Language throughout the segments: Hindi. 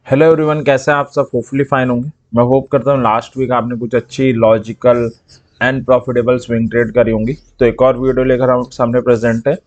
हेलो एवरीवन, कैसे हैं आप सब? होपफुली फाइन होंगे। मैं होप करता हूँ लास्ट वीक आपने कुछ अच्छी logical and profitable swing trade करी होंगी। तो एक और वीडियो लेकर हम सामने प्रेजेंट है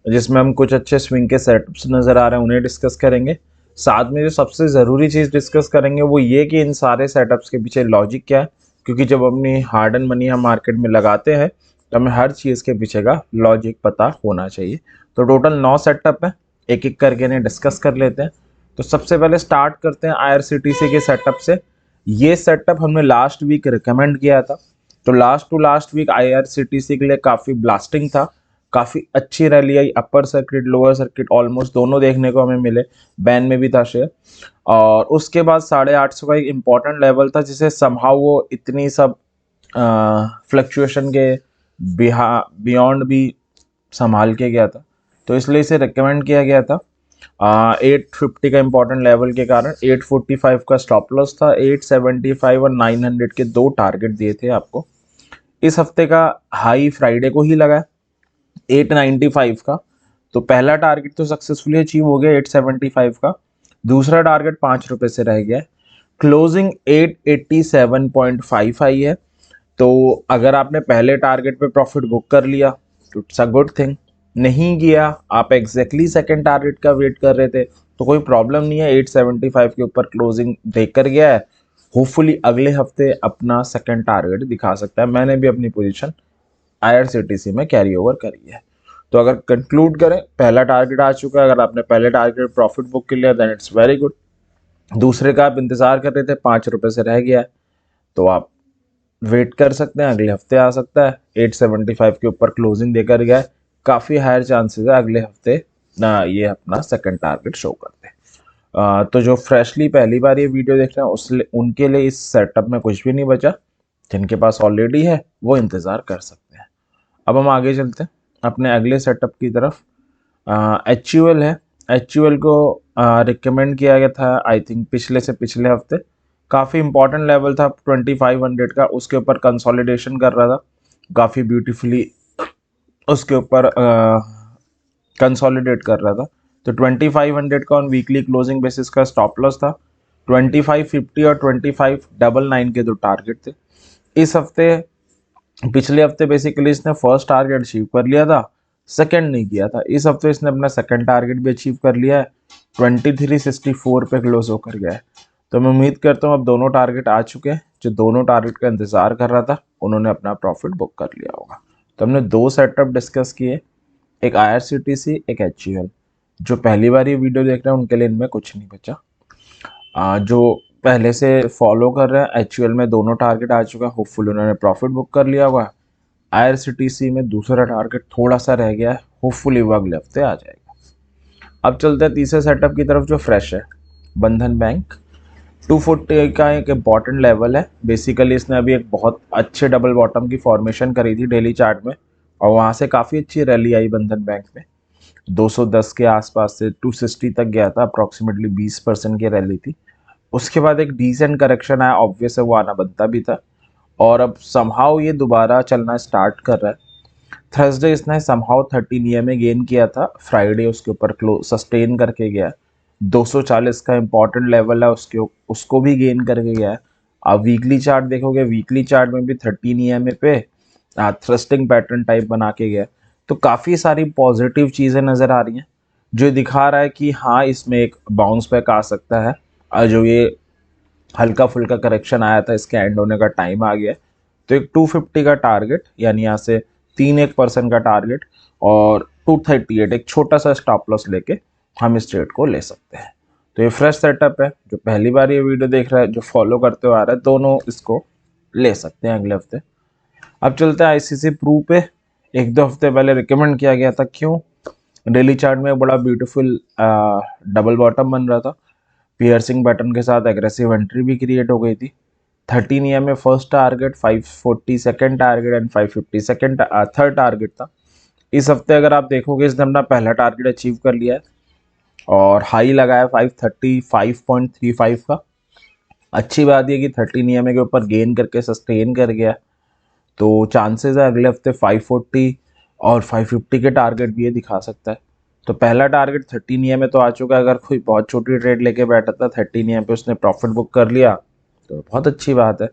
जिसमें हम कुछ अच्छे स्विंग के सेटअप्स नज़र आ रहे हैं उन्हें डिस्कस करेंगे। साथ में जो सबसे ज़रूरी चीज़ डिस्कस करेंगे वो ये कि इन सारे सेटअप्स के पीछे लॉजिक क्या है, क्योंकि जब अपनी हार्ड एंड मनी हम मार्केट में लगाते हैं तो हमें हर चीज़ के पीछे का लॉजिक पता होना चाहिए। तो टोटल 9 सेटअप है, एक एक करके इन्हें डिस्कस कर लेते हैं। तो सबसे पहले स्टार्ट करते हैं आईआरसीटीसी के सेटअप से। ये सेटअप हमने लास्ट वीक रिकमेंड किया था। तो last to last week IRCTC के लिए काफ़ी ब्लास्टिंग था, काफ़ी अच्छी रैली आई। Upper circuit lower circuit almost दोनों देखने को हमें मिले, बैन में भी था शेयर। और उसके बाद 850 का एक इम्पॉर्टेंट लेवल था जिसे समहाउ वो इतनी सब फ्लक्चुएशन के बियॉन्ड भी संभाल के गया था, तो इसलिए इसे रिकमेंड किया गया था। 850 का इंपॉर्टेंट लेवल के कारण 845 का स्टॉप लॉस था। 875 और 900 के दो टारगेट दिए थे आपको। इस हफ्ते का हाई फ्राइडे को ही लगा 895 का। तो पहला टारगेट तो सक्सेसफुली अचीव हो गया 875 का। दूसरा टारगेट ₹5 से रह गया। क्लोजिंग 887.5 आई है। तो अगर आपने पहले टारगेट पे प्रॉफिट बुक कर लिया तो इट्स अ गुड थिंग। नहीं किया, आप एग्जैक्टली सेकंड टारगेट का वेट कर रहे थे, तो कोई प्रॉब्लम नहीं है। 875 के ऊपर क्लोजिंग देकर गया है। होपफुली अगले हफ्ते अपना सेकंड टारगेट दिखा सकता है। मैंने भी अपनी पोजीशन आईआरसीटीसी में कैरी ओवर करी है। तो अगर कंक्लूड करें, पहला टारगेट आ चुका है। अगर आपने पहले टारगेट प्रॉफिट बुक कर लिया देन इट्स वेरी गुड। दूसरे का आप इंतजार कर रहे थे, ₹5 से रह गया है, तो आप वेट कर सकते हैं, अगले हफ्ते आ सकता है। 875 के ऊपर क्लोजिंग देकर गया है, काफ़ी हायर चांसेस है अगले हफ्ते ना ये अपना सेकंड टारगेट शो करते हैं। तो जो फ्रेशली पहली बार ये वीडियो देख रहे हैं उनके लिए इस सेटअप में कुछ भी नहीं बचा। जिनके पास ऑलरेडी है वो इंतज़ार कर सकते हैं। अब हम आगे चलते हैं अपने अगले सेटअप की तरफ। एच है। एच को रिकमेंड किया गया था आई थिंक पिछले से पिछले हफ्ते। काफ़ी इंपॉर्टेंट लेवल था 2500 का, उसके ऊपर कंसोलिडेशन कर रहा था काफ़ी ब्यूटीफुली, उसके ऊपर कंसोलिडेट कर रहा था। तो 2500 का ऑन वीकली क्लोजिंग बेसिस का स्टॉप लॉस था। 2550 और 2599 के दो टारगेट थे। इस हफ्ते पिछले हफ्ते बेसिकली इसने फर्स्ट टारगेट अचीव कर लिया था, सेकंड नहीं किया था। इस हफ्ते इसने अपना सेकंड टारगेट भी अचीव कर लिया है, 2364 पे क्लोज होकर गया है। तो मैं उम्मीद करता हूँ अब दोनों टारगेट आ चुके हैं। जो दोनों टारगेट का इंतजार कर रहा था उन्होंने अपना प्रॉफिट बुक कर लिया होगा। तो हमने दो सेटअप डिस्कस किए, एक आईआरसीटीसी एक एचयूएल। जो पहली बार ये वीडियो देख रहे हैं उनके लिए इनमें कुछ नहीं बचा। जो पहले से फॉलो कर रहे हैं, एचयूएल में दोनों टारगेट आ चुका है, होपफुल उन्होंने प्रॉफिट बुक कर लिया होगा। आईआरसीटीसी में दूसरा टारगेट थोड़ा सा रह गया है, होपफुली वो अगले हफ्ते आ जाएगा। अब चलते हैं तीसरे सेटअप की तरफ जो फ्रेश है, बंधन बैंक। 240 का एक इम्पॉर्टेंट लेवल है। बेसिकली इसने अभी एक बहुत अच्छे डबल बॉटम की फॉर्मेशन करी थी डेली चार्ट में, और वहाँ से काफ़ी अच्छी रैली आई बंधन बैंक में। 210 के आसपास से 260 तक गया था, अप्रॉक्सीमेटली 20% की रैली थी। उसके बाद एक डिसेंट करेक्शन आया, ऑब्वियस है वो आना बनता भी था। और अब समहाउ ये दोबारा चलना स्टार्ट कर रहा है। थर्सडे इसने समहाउ 13 ईएमए गेन किया था, फ्राइडे उसके ऊपर क्लोज सस्टेन करके गया। 240 का इंपॉर्टेंट लेवल है, उसको भी गेन करके गया है। आप वीकली चार्ट देखोगे, वीकली चार्ट में भी 13 ईएमए पे थ्रस्टिंग पैटर्न टाइप बना के गया। तो काफ़ी सारी पॉजिटिव चीज़ें नज़र आ रही हैं, जो दिखा रहा है कि हाँ इसमें एक बाउंस बैक आ सकता है। और जो ये हल्का फुल्का करेक्शन आया था इसके एंड होने का टाइम आ गया है। तो एक 250 का टारगेट, यानी यहाँ से 3-1% का टारगेट, और 238 एक छोटा सा स्टॉप लॉस लेके हम इस ट्रेड को ले सकते हैं। तो ये फ्रेश सेटअप है। जो पहली बार ये वीडियो देख रहा है, जो फॉलो करते हुए आ रहा है, दोनों इसको ले सकते हैं अगले हफ्ते। अब चलते हैं आईसीसी प्रू पे। एक दो हफ्ते पहले रिकमेंड किया गया था, क्यों? डेली चार्ट में बड़ा ब्यूटीफुल डबल बॉटम बन रहा था, पियर्सिंग पैटर्न के साथ एग्रेसिव एंट्री भी क्रिएट हो गई थी। 13 EMA first target, 540 second target and 550 second third target था। इस हफ्ते अगर आप देखोगे इसने अपना पहला टारगेट अचीव कर लिया है और हाई लगाया 535.35 का। अच्छी बात यह कि 13 ईएमए के ऊपर गेन करके सस्टेन कर गया, तो चांसेस है अगले हफ्ते 540 और 550 के टारगेट भी ये दिखा सकता है। तो पहला टारगेट 13 EMA तो आ चुका है। अगर कोई बहुत छोटी ट्रेड लेके बैठा था 13 EMA पे उसने प्रॉफिट बुक कर लिया तो बहुत अच्छी बात है।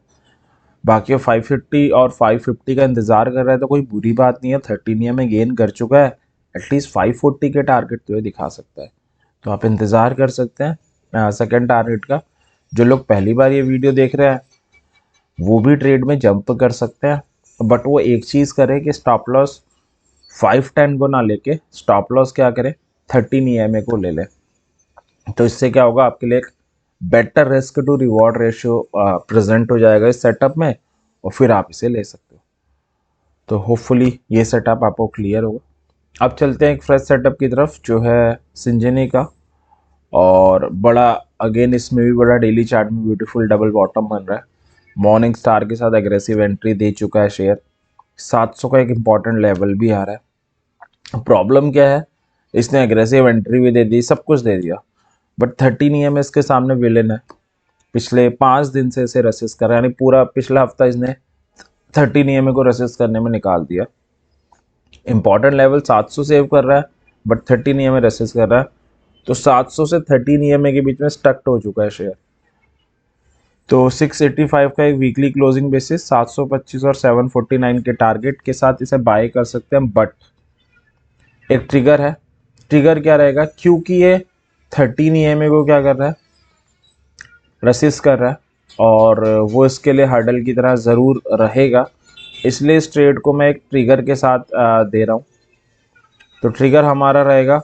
बाकी 550 और 550 का इंतजार कर रहा है तो कोई बुरी बात नहीं है। 13 EMA गेन कर चुका है, एटलीस्ट 540 के टारगेट तो ये दिखा सकता है, तो आप इंतज़ार कर सकते हैं सेकेंड टारगेट का। जो लोग पहली बार ये वीडियो देख रहे हैं वो भी ट्रेड में जंप कर सकते हैं, बट वो एक चीज़ करें कि स्टॉप लॉस 510 को ना लेके स्टॉप लॉस क्या करें 13 EMA को ले लें। तो इससे क्या होगा, आपके लिए एक better risk to reward ratio present हो जाएगा इस सेटअप में, और फिर आप इसे ले सकते हो। तो होपफुली ये सेटअप आपको क्लियर होगा। अब चलते हैं एक फ्रेश सेटअप की तरफ जो है सिंजेनी का, और बड़ा अगेन इसमें भी बड़ा डेली चार्ट में ब्यूटीफुल डबल बॉटम बन रहा है। मॉर्निंग स्टार के साथ एग्रेसिव एंट्री दे चुका है शेयर, 700 का एक इम्पॉर्टेंट लेवल भी आ रहा है। प्रॉब्लम क्या है, इसने एग्रेसिव एंट्री भी दे दी, सब कुछ दे दिया, बट 13 EMS के सामने विलेन है। पिछले 5 दिन से इसे रेसिस्ट कर रहा है, यानी पूरा पिछला हफ्ता इसने 13 EMA को रेसिस्ट करने में निकाल दिया। इंपॉर्टेंट लेवल 700 सेव कर रहा है बट 13 EMA रेसिस्ट कर रहा है, तो 700 से 13 EMA के बीच में स्टक हो चुका है शेयर। तो 685 का एक वीकली क्लोजिंग बेसिस 725 और 749 के टारगेट के साथ इसे बाय कर सकते हैं, बट एक ट्रिगर है। ट्रिगर क्या रहेगा, क्योंकि ये 13 EMA को क्या कर रहा है, रेसिस्ट कर रहा है, और वो इसके लिए हर्डल की तरह ज़रूर रहेगा, इसलिए इस ट्रेड को मैं एक ट्रिगर के साथ दे रहा हूँ। तो ट्रिगर हमारा रहेगा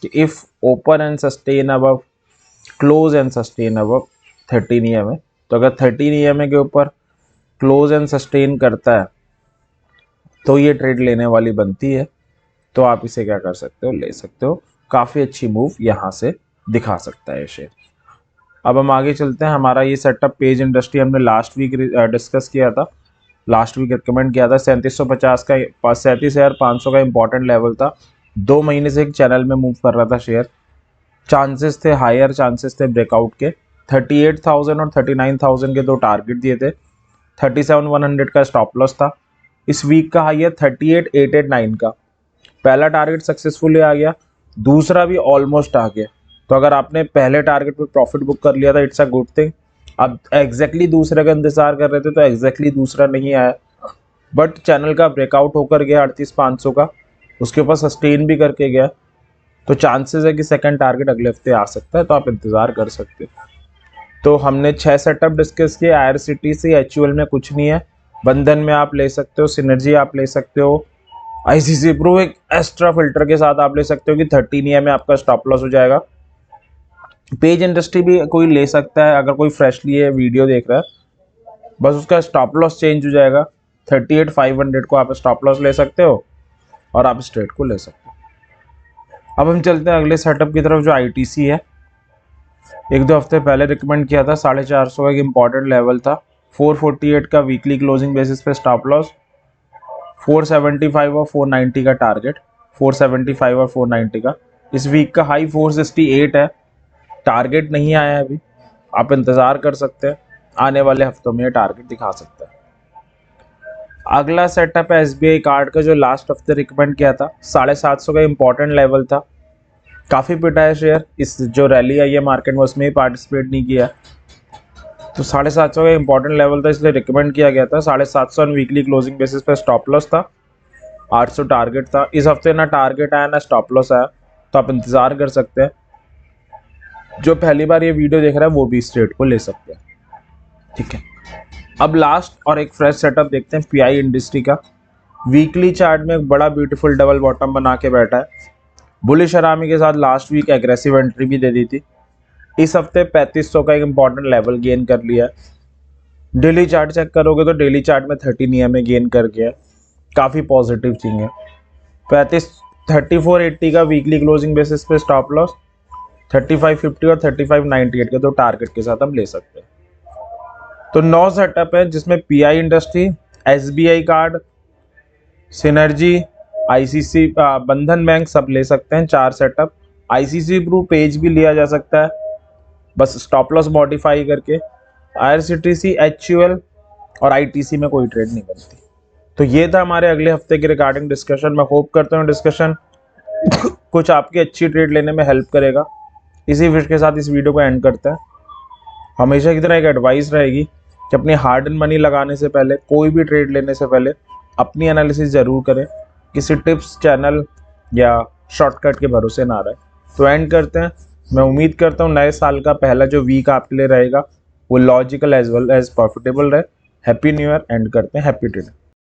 कि if open and sustain above, close and sustain above 13 EMA, तो अगर 13 EMA के ऊपर क्लोज एंड सस्टेन करता है तो ये ट्रेड लेने वाली बनती है। तो आप इसे क्या कर सकते हो, ले सकते हो। काफ़ी अच्छी मूव यहाँ से दिखा सकता है शेयर। अब हम आगे चलते हैं। हमारा ये सेटअप पेज इंडस्ट्री हमने लास्ट वीक डिस्कस किया था, लास्ट वीक रिकमेंड किया था। 3750 का 37,500 का इंपॉर्टेंट लेवल था। 2 महीने से एक चैनल में मूव कर रहा था शेयर, चांसेस थे, हायर चांसेस थे ब्रेकआउट के। 38,000 और 39,000 के दो टारगेट दिए थे, 37,100 का स्टॉप लॉस था। इस वीक का हाई है 38,889 का। पहला टारगेट सक्सेसफुली आ गया, दूसरा भी ऑलमोस्ट आ गया। तो अगर आपने पहले टारगेट पे प्रॉफिट बुक कर लिया था, इट्स अ गुड थिंग। अब एग्जैक्टली दूसरे का इंतजार कर रहे थे तो एग्जैक्टली दूसरा नहीं आया, बट चैनल का ब्रेकआउट होकर गया 38,500 का, उसके ऊपर सस्टेन भी करके गया। तो चांसेस है कि सेकंड टारगेट अगले हफ्ते आ सकता है, तो आप इंतजार कर सकते हो। तो हमने 6 सेटअप डिस्कस किए। IRCTC HUL में कुछ नहीं है, बंधन में आप ले सकते हो, सिनर्जी आप ले सकते हो, ICC प्रो एक एक्स्ट्रा फिल्टर के साथ आप ले सकते हो कि 13 EMA में आपका स्टॉप लॉस हो जाएगा। पेज इंडस्ट्री भी कोई ले सकता है, अगर कोई फ्रेशली ये वीडियो देख रहा है, बस उसका स्टॉप लॉस चेंज हो जाएगा। 38,500 को आप स्टॉप लॉस ले सकते हो और आप इस ट्रेड को ले सकते हो। अब हम चलते हैं अगले सेटअप की तरफ जो ITC है। 1-2 हफ्ते पहले रिकमेंड किया था, 450 का एक इंपॉर्टेंट लेवल था, 448 का वीकली क्लोजिंग बेसिस पे स्टॉप लॉस, 475 और 490 का टारगेट, 475 और 490 का। इस वीक का हाई 468 है, टारगेट नहीं आया है अभी, आप इंतज़ार कर सकते हैं, आने वाले हफ्तों में ये टारगेट दिखा सकता है। अगला सेटअप है SBI कार्ड का, जो लास्ट हफ्ते रिकमेंड किया था, 750 का इंपॉर्टेंट लेवल था। काफ़ी पिटा है शेयर, इस जो रैली आई है मार्केट में उसमें ही पार्टिसिपेट नहीं किया, तो 750 का इंपॉर्टेंट लेवल था इसलिए रिकमेंड किया गया था। 750 वीकली क्लोजिंग बेसिस पे स्टॉप लॉस था, 800 टारगेट था। इस हफ्ते ना टारगेट आया ना स्टॉप लॉस आया, तो आप इंतज़ार कर सकते हैं। जो पहली बार ये वीडियो देख रहा है वो भी इस ट्रेड को ले सकते हैं, ठीक है। अब लास्ट और एक फ्रेश सेटअप देखते हैं PI इंडस्ट्री का। वीकली चार्ट में एक बड़ा ब्यूटीफुल डबल बॉटम बना के बैठा है। बुलिश हरामी के साथ लास्ट वीक एग्रेसिव एंट्री भी दे दी थी। इस हफ्ते 3500 का एक इंपॉर्टेंट लेवल गेन कर लिया है। डेली चार्ट चेक करोगे तो डेली चार्ट में 13 EMA गेन कर गया है, काफ़ी पॉजिटिव चीज़ है। 3480 का वीकली क्लोजिंग बेसिस पे स्टॉप लॉस, 3550 और 3598 के दो टारगेट के साथ हम ले सकते हैं। तो 9 सेटअप है जिसमें PI industry, SBI card, synergy, ICC, बंधन बैंक सब ले सकते हैं। 4 सेटअप। ICC प्रू पेज भी लिया जा सकता है, बस स्टॉप लॉस मॉडिफाई करके। IRCTC, HUL और ITC में कोई ट्रेड नहीं बनती। तो ये था हमारे अगले हफ्ते के रिगार्डिंग डिस्कशन। मैं होप करता हूँ डिस्कशन कुछ आपकी अच्छी ट्रेड लेने में हेल्प करेगा। इसी विश के साथ इस वीडियो को एंड करते हैं। हमेशा की तरह एक एडवाइस रहेगी कि अपनी हार्ड एंड मनी लगाने से पहले, कोई भी ट्रेड लेने से पहले अपनी एनालिसिस ज़रूर करें, किसी टिप्स, चैनल या शॉर्टकट के भरोसे ना रहे। तो एंड करते हैं। मैं उम्मीद करता हूँ नए साल का पहला जो वीक आपके लिए रहेगा वो logical as well as profitable रहे। Happy new year. एंड करते हैं। Happy trading.